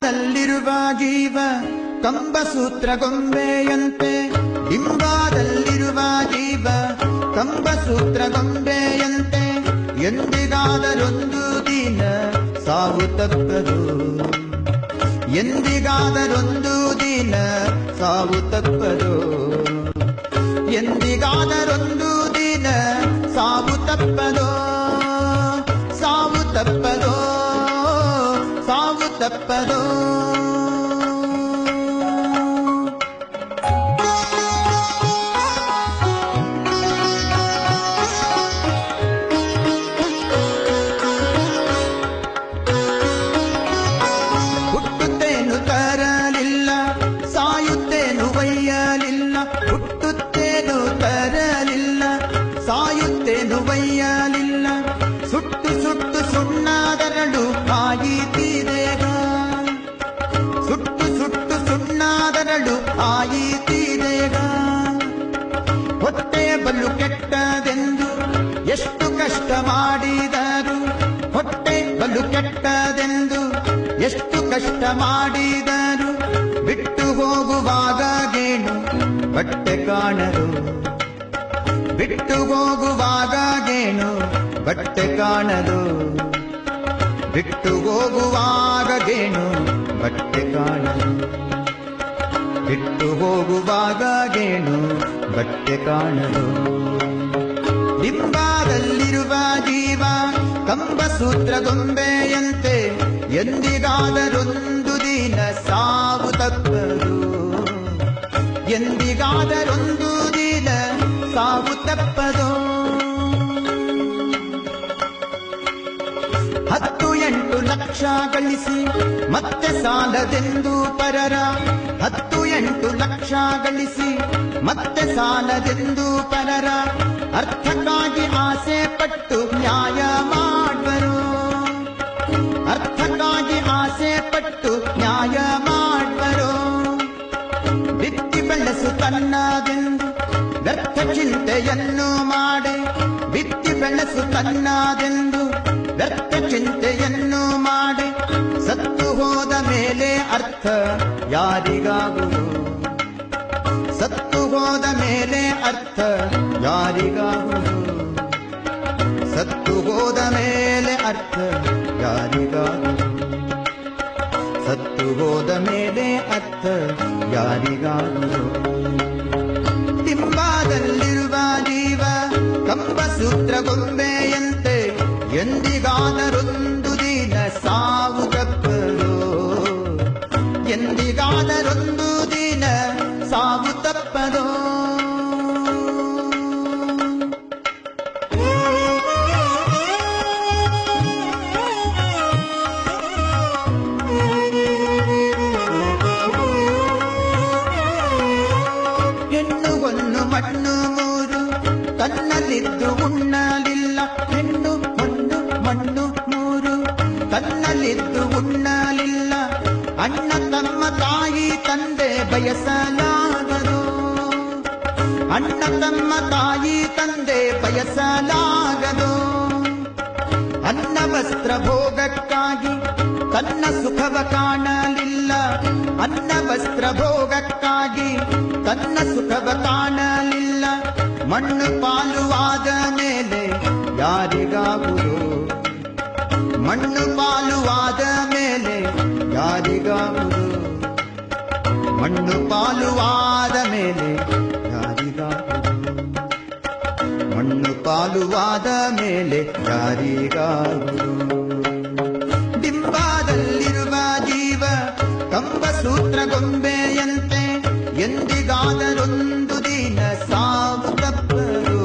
ಬಿಂಬದಲ್ಲಿರುವ ಜೀವ ಕಂಬಸೂತ್ರ ಗೊಂಬೆಯಂತೆ, ಬಿಂಬದಲ್ಲಿರುವ ಜೀವ ಕಂಬಸೂತ್ರ ಗೊಂಬೆಯಂತೆ, ಎಂದಿಗಾದರೊಂದು ದಿನ ಸಾವು ತಪ್ಪದು, ಎಂದಿಗಾದರೊಂದು ದಿನ ಸಾವು ತಪ್ಪದು, ಎಂದಿಗಾದರೊಂದು ದಿನ ಸಾವು ತಪ್ಪದೋ, ಸಾವು ತಪ್ಪದೋ, ಸಾವು ತಪ್ಪದೋ. ಹುಟ್ಟುತ್ತೇನು ತರಲಿಲ್ಲ, ಸಾಯುತ್ತೇನು ಒಯ್ಯಲಿಲ್ಲ, ಹುಟ್ಟುತ್ತೇನು ತರಲಿಲ್ಲ, ಸಾಯುತ್ತೇನು ಒಯ್ಯಲಿಲ್ಲ, ಸುಟ್ಟು ಸುಟ್ಟು ಸುಣ್ಣಾದರಳು ಆಯಿತೀರೇಗ, ಸುಟ್ಟು ಸುಟ್ಟು ಸುಣ್ಣಾದರಳು ಆಯಿತೀರೇಗ. ಹೊಟ್ಟೆ ಬಲು ಕೆಟ್ಟದೆಂದು ಎಷ್ಟು ಕಷ್ಟ ಮಾಡಿದರು, ಹೊಟ್ಟೆ ಬಲು ಕೆಟ್ಟದೆಂದು ಎಷ್ಟು ಕಷ್ಟ ಮಾಡಿದರು, ಬಿಟ್ಟು ಹೋಗುವಾಗ ಗೇಣು ಬಟ್ಟೆ ಕಾಣರು, ಬಿಟ್ಟು ಹೋಗುವಾಗ ಗೇಣು ಬಟ್ಟೆ ಕಾಣದು, ಬಿಟ್ಟು ಹೋಗುವಾಗ ಗೇಣು ಬಟ್ಟೆ ಕಾಣದು, ಬಿಟ್ಟು ಹೋಗುವಾಗ ಗೇಣು ಬಟ್ಟೆ ಕಾಣದು. ಬಿಂಬದಲ್ಲಿರುವ ಜೀವ ಕಂಬಸೂತ್ರ ಗೊಂಬೆಯಂತೆ, ಎಂದಿಗಾದರೊಂದು ದಿನ ಸಾವು ತಪ್ಪದು, ಎಂದಿಗಾದರೊಂದು ದಿನ ಸಾವು ತಪ್ಪದೋ. 10-8 ಲಕ್ಷ ಗಳಿಸಿ ಮತ್ತೆ ಸಾಲದೆಂದು ಪರರ, 10-8 ಲಕ್ಷ ಗಳಿಸಿ ಮತ್ತೆ ಸಾಲದೆಂದು ಪರರ, ಅರ್ಥಕ್ಕಾಗಿ ಆಸೆ ಪಟ್ಟು ನ್ಯಾಯ ಮಾಡುವರು, ಅರ್ಥಕ್ಕಾಗಿ ಆಸೆ ಪಟ್ಟು ನ್ಯಾಯ ಮಾಡುವರು. ಬಿತ್ತಿ ಬೆಳೆಸು ತನ್ನದೆಂದು ವ್ಯರ್ಥ ಚಿಂತೆಯನ್ನು ಮಾಡೆ, ಬಿತ್ತಿ ಬೆಳೆಸು ತನ್ನದೆಂದು ವ್ಯರ್ಥ ಚಿಂತೆಯನ್ನು ಮಾಡೆ, ಸತ್ತು ಹೋದ ಮೇಲೆ ಅರ್ಥ ಯಾರಿಗಾಗುವುದು, ಸತ್ತು ಹೋದ ಮೇಲೆ ಅರ್ಥ ಯಾರಿಗಾಗುವುದು, ಸತ್ತು ಹೋದ ಮೇಲೆ ಅರ್ಥ ಯಾರಿಗಾಗುವುದು, ಸತ್ತು ಹೋದ ಮೇಲೆ ಅರ್ಥ ಯಾರಿಗಾಗುವುದು. ಬಿಂಬದಲ್ಲಿರುವ ಜೀವ ಕಂಬಸೂತ್ರ ಗೊಂಬೆಯಂತೆ, ಎಂದಿಗಾದರೊಂದು ದಿನ ಸಾವು ತಪ್ಪದು, ಎಂದಿಗಾದರೊಂದು ದಿನ ಸಾವು ತಪ್ಪದೋ. ಹೆಣ್ಣು ಹೊನ್ನು ಮಣ್ಣು ಮೂರು ತನ್ನಲ್ಲಿದ್ದು ಉಣ್ಣಲಿಲ್ಲ, ಹೆಣ್ಣು ಹೊನ್ನು ಮಣ್ಣು ಮೂರು ತನ್ನಲ್ಲಿದ್ದು ಉಣ್ಣಲಿಲ್ಲ, ಅಣ್ಣ ತಮ್ಮ ತಾಯಿ ತಂದೆ ಬಯಸಲಾಗದು, ಅಣ್ಣ ತಮ್ಮ ತಾಯಿ ತಂದೆ ಬಯಸಲಾಗದು. ಅನ್ನ ವಸ್ತ್ರ ಭೋಗಕ್ಕಾಗಿ ತನ್ನ ಸುಖವ ಕಾಣಲಿಲ್ಲ, ಅನ್ನ ವಸ್ತ್ರ ಭೋಗಕ್ಕಾಗಿ ತನ್ನ ಸುಖವ ಕಾಣಲಿಲ್ಲ, ಮಣ್ಣು ಪಾಲುವಾದ ಮೇಲೆ ಯಾರಿಗಾಗುವುದು, ಮಣ್ಣು ಪಾಲುವಾದ ಮೇಲೆ ಯಾರಿಗಾಗುವುದು, ಮಣ್ಣು ಪಾಲುವಾದ ಮೇಲೆ ಯಾರಿಗಾಗುವುದು, ಮಣ್ಣು ಪಾಲುವಾದ ಮೇಲೆ ಯಾರಿಗಾಗುವುದು. ಬಿಂಬದಲ್ಲಿರುವ ಜೀವ ಕಂಬಸೂತ್ರ ಗೊಂಬೆಯಂತೆ, ಎಂದಿಗಾದರೊಂದು ದಿನ ಸಾವು ತಪ್ಪದು,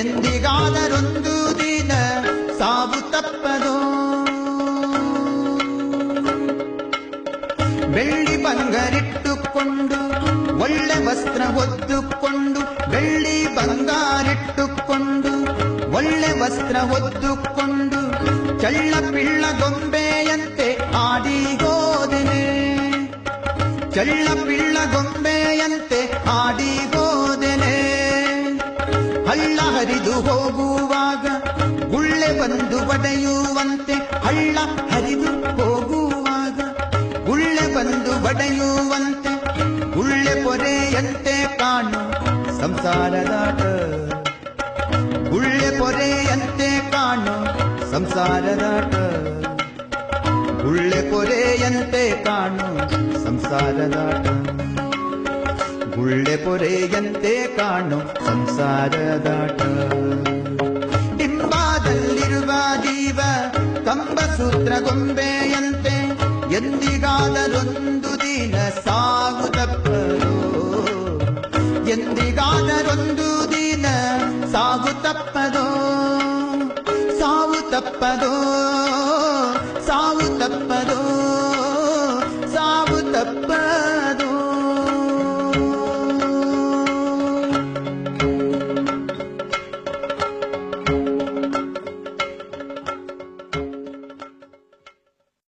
ಎಂದಿಗಾದರೊಂದು ದಿನ ಸಾವು ತಪ್ಪದೋ. ಬೆಳ್ಳಿ ಬಂಗಾರಿಟ್ಟುಕೊಂಡು ಒಳ್ಳೆ ವಸ್ತ್ರ ಹೊದ್ದುಕೊಂಡು, ಬೆಳ್ಳಿ ಬಂಗಾರಿಟ್ಟುಕೊಂಡು ಒಳ್ಳೆ ವಸ್ತ್ರ ಹೊದ್ದುಕೊಂಡು, ಚಳ್ಳ ಪಿಳ್ಳ ಗೊಂಬೆಯಂತೆ ಆಡಿ ಹೋದೆನೆ, ಚಳ್ಳ ಪಿಳ್ಳ ಗೊಂಬೆಯಂತೆ ಆಡಿ ಹೋದೆನೆ. ಹಳ್ಳ ಹರಿದು ಹೋಗುವಾಗ ಗುಳ್ಳೆ ಬಂದು ಒಡೆಯುವಂತೆ, ಹಳ್ಳ ಹರಿದು ಹೋಗುವಾಗ ಬಡೆಯುವಂತೆ ಗುಳ್ಳೆ ಪೊರೆಯಂತೆ ಕಾಣು ಸಂಸಾರದಾಟ ಗುಳ್ಳೆ ಪೊರೆಯಂತೆ ಕಾಣು ಸಂಸಾರದಾಟ ಗುಳ್ಳೆ ಪೊರೆಯಂತೆ ಕಾಣು ಸಂಸಾರದಾಟ ಗುಳ್ಳೆ ಪೊರೆಯಂತೆ ಕಾಣು ಸಂಸಾರದಾಟ ಡಿಂಬಾದಲ್ಲಿರುವ ಜೀವ ಕಂಬಸೂತ್ರ ಗೊಂಬೆಯಂತೆ ಎಂದಿಗಾದರೊಂದು ದಿನ ಸಾವು ತಪ್ಪದು ಎಂದಿಗಾದರೊಂದು ದಿನ ಸಾವು ತಪ್ಪದೋ ಸಾವು ತಪ್ಪದೋ ಸಾವು ತಪ್ಪದೋ